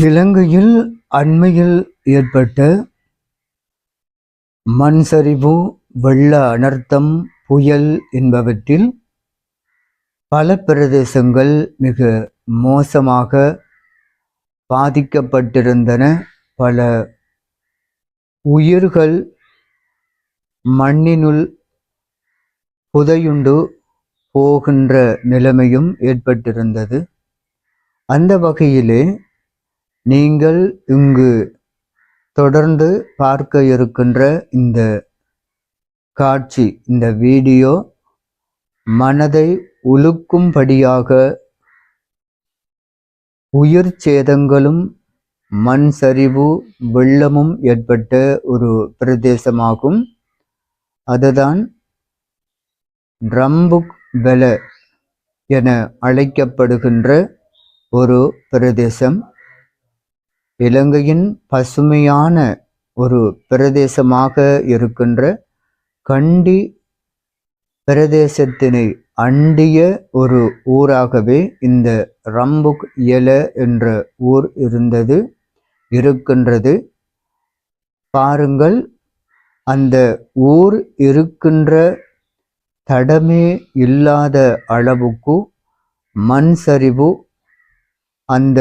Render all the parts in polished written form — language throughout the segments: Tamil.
இலங்கையில் அண்மையில் ஏற்பட்ட மண் சரிவு, வெள்ள அனர்த்தம், புயல் என்பவற்றில் பல பிரதேசங்கள் மிக மோசமாக பாதிக்கப்பட்டிருந்தன. பல உயிர்கள் மண்ணினுள் புதையுண்டு போகின்ற நிலைமையும் ஏற்பட்டிருந்தது. அந்த வகையிலே நீங்கள் இங்கு தொடர்ந்து பார்க்க இருக்கின்ற இந்த காட்சி, இந்த வீடியோ மனதை உலுக்கும்படியாக உயிர் சேதங்களும் மண் சரிவு வெள்ளமும் ஏற்பட்ட ஒரு பிரதேசமாகும். அதுதான் ரம்புக் வெல என அழைக்கப்படுகின்ற ஒரு பிரதேசம். இலங்கையின் பசுமையான ஒரு பிரதேசமாக இருக்கின்ற கண்டி பிரதேசத்தினை அண்டிய ஒரு ஊராகவே இந்த ரம்புக் எல என்ற ஊர் இருக்கின்றது. பாருங்கள், அந்த ஊர் இருக்கின்ற தடமே இல்லாத அளவுக்கு மண் சரிவு அந்த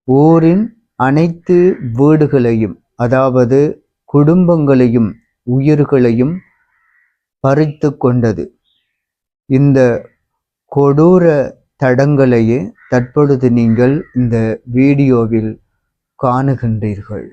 ஊரின் அனைத்து வீடுகளையும், அதாவது குடும்பங்களையும் உயிர்களையும் பறித்து கொண்டது. இந்த கொடூர தடங்களையே தற்பொழுது நீங்கள் இந்த வீடியோவில் காணுகின்றீர்கள்.